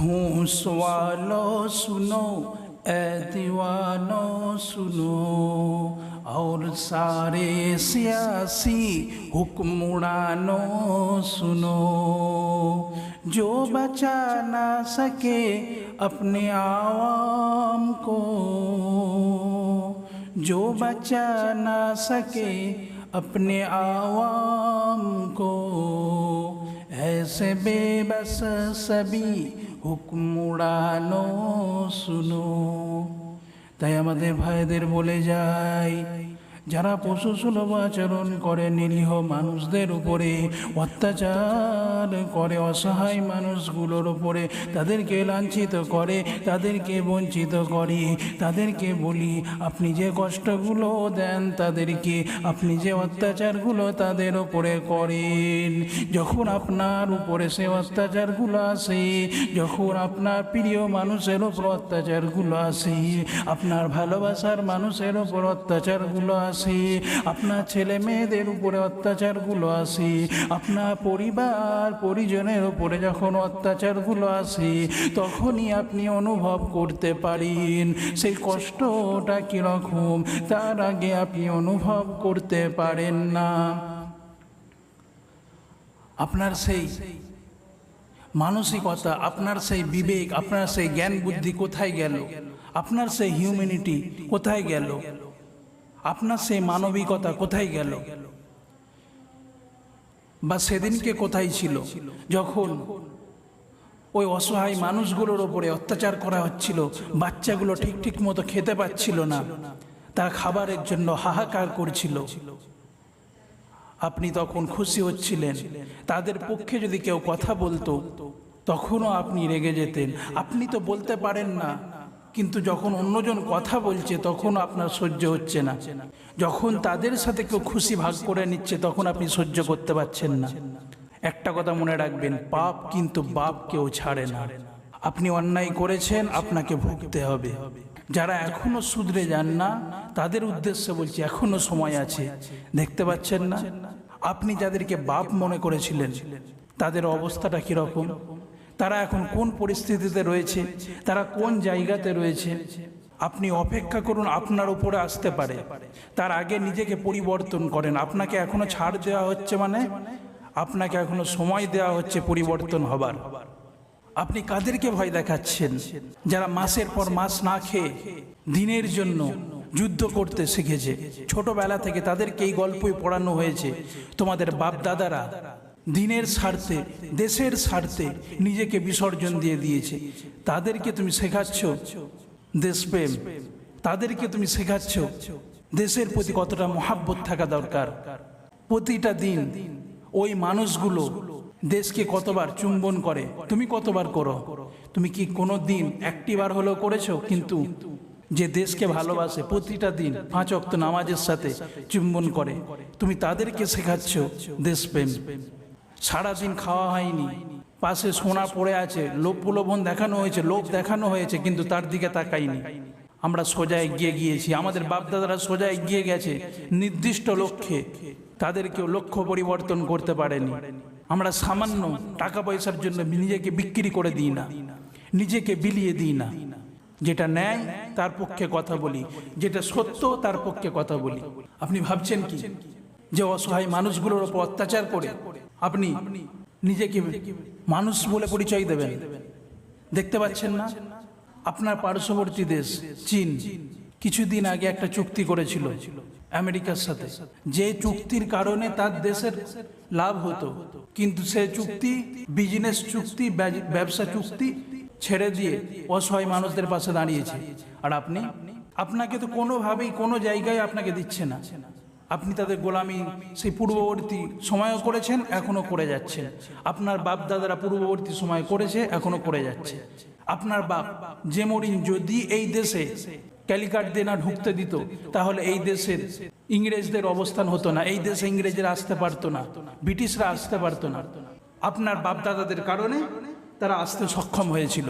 होश वालों सुनो, ए दीवानों सुनो, और सारे सियासी हुक्मरानों सुनो। जो बचा ना सके अपने आवाम को, जो बचा ना सके अपने आवाम को, ऐसे बेबस सभी হুকুমরানো শুনো। তাই আমাদের ভাইদের বলে যাই, যারা পশুসুলভ আচরণ করে, নিরীহ মানুষদের উপরে অত্যাচার করে, অসহায় মানুষগুলোর উপরে তাদেরকে লাঞ্ছিত করে, তাদেরকে বঞ্চিত করে, তাদেরকে বলি আপনি যে কষ্টগুলো দেন তাদেরকে, আপনি যে অত্যাচারগুলো তাদের উপরে করেন, যখন আপনার উপরে সে অত্যাচারগুলো আসে, যখন আপনার প্রিয় মানুষের উপর অত্যাচারগুলো আসে, আপনার ভালোবাসার মানুষের উপর অত্যাচারগুলো আসে, আপনার ছেলে মেয়েদের উপরে অত্যাচারগুলো আসে, আপনার পরিবার পরিজনের উপরে যখন অত্যাচারগুলো আসে, তখনই আপনি অনুভব করতে পারেন সেই কষ্টটা কীরকম। তার আগে আপনি অনুভব করতে পারেন না। আপনার সেই মানসিকতা, আপনার সেই বিবেক, আপনার সেই জ্ঞান বুদ্ধি কোথায় গেল? আপনার সেই হিউম্যানিটি কোথায় গেল? আপনার সেই মানবিকতা কোথায় গেল? বা সেদিনকে কোথায় ছিল যখন ওই অসহায় মানুষগুলোর ওপরে অত্যাচার করা হচ্ছিল, বাচ্চাগুলো ঠিক মতো খেতে পাচ্ছিল না, তারা খাবারের জন্য হাহাকার করছিল, আপনি তখন খুশি হচ্ছিলেন? তাদের পক্ষে যদি কেউ কথা বলতো তখনও আপনি রেগে যেতেন। আপনি তো বলতে পারেন না, কিন্তু যখন অন্যজন কথা বলছে তখন আপনার সহ্য হচ্ছে না। যখন তাদের সাথে কেউ খুশি ভাগ করে নিচ্ছে তখন আপনি সহ্য করতে পারছেন না। একটা কথা মনে রাখবেন, পাপ কিন্তু বাপ কেউ ছাড়ে না। আপনি অন্যায় করেছেন, আপনাকে ভুগতে হবে। যারা এখনো শুধরে যান না তাদের উদ্দেশ্যে বলছি, এখনো সময় আছে। দেখতে পাচ্ছেন না আপনি যাদেরকে বাপ মনে করেছিলেন তাদের অবস্থাটা কীরকম? তারা এখন কোন পরিস্থিতিতে রয়েছে, তারা কোন জায়গাতে রয়েছে। আপনি অপেক্ষা করুন, আপনার উপরে আসতে পারে। তার আগে নিজেকে পরিবর্তন করেন। আপনাকে এখনো ছাড় দেওয়া হচ্ছে, মানে আপনাকে এখনো সময় দেওয়া হচ্ছে পরিবর্তন হবার। আপনি কাদেরকে ভয় দেখাচ্ছেন? যারা মাসের পর মাস না খেয়ে দিনের জন্য যুদ্ধ করতে শিখেছে, ছোটবেলা থেকে তাদেরকে এই গল্পই পড়ানো হয়েছে। তোমাদের বাপ দাদারা দিনের স্বার্থে, দেশের স্বার্থে নিজেকে বিসর্জন দিয়ে দিয়েছে। তাদেরকে তুমি শেখাচ্ছ দেশপ্রেম, তাদেরকে তুমি শেখাচ্ছ দেশের প্রতি কতটা মহাব্বত থাকা দরকার। প্রতিটা দিন ওই মানুষগুলো দেশকে কতবার চুম্বন করে, তুমি কতবার করো? তুমি কি কোনো দিন একটি বার হলেও করেছো? কিন্তু যে দেশকে ভালোবাসে, প্রতিটা দিন 5 ওয়াক্ত নামাজের সাথে চুম্বন করে, তুমি তাদেরকে শেখাচ্ছ দেশপ্রেম। সারাদিন খাওয়া হয়নি, পাশে সোনা পড়ে আছে, লোভ প্রলোভন দেখানো হয়েছে, লোভ দেখানো হয়েছে, কিন্তু তার দিকে তাকাইনি। আমরা সোজা এগিয়ে গিয়েছি, আমাদের বাপদাদারা সোজা এগিয়ে গেছে নির্দিষ্ট লক্ষ্যে, তাদেরকেও লক্ষ্য পরিবর্তন করতে পারেনি। আমরা সামান্য টাকা পয়সার জন্য নিজেকে বিক্রি করে দিই না, নিজেকে বিলিয়ে দিই না। যেটা ন্যায় তার পক্ষে কথা বলি, যেটা সত্য তার পক্ষে কথা বলি। আপনি ভাবছেন কি যে অসহায় মানুষগুলোর উপর অত্যাচার করে আপনি নিজেকে মানুষ বলে পরিচয় দেবেন? দেখতে পাচ্ছেন না? আপনার পার্শ্ববর্তী দেশ চীন কিছুদিন আগে একটা চুক্তি করেছিল আমেরিকার সাথে, যে চুক্তির কারণে তার দেশের লাভ হতো, কিন্তু সে চুক্তি বিজনেস চুক্তি, ব্যবসা চুক্তি ছেড়ে দিয়ে অসহায় মানুষদের পাশে দাঁড়িয়েছে। আর আপনাকে তো কোনোভাবেই কোনো জায়গায় আপনাকে দিচ্ছে না। আপনি তাদের গোলামি সেই পূর্ববর্তী সময়ও করেছেন, এখনো করে যাচ্ছেন। আপনার বাপ দাদারা পূর্ববর্তী সময় করেছে, এখনো করে যাচ্ছে। আপনার বাপ জেমরিন যদি এই দেশে ক্যালিকাট দিয়ে না ঢুকতে দিত, তাহলে এই দেশের ইংরেজদের অবস্থান হতো না, এই দেশে ইংরেজরা আসতে পারতো না, ব্রিটিশরা আসতে পারতো না। আপনার বাপ দাদাদের কারণে তারা আসতে সক্ষম হয়েছিল।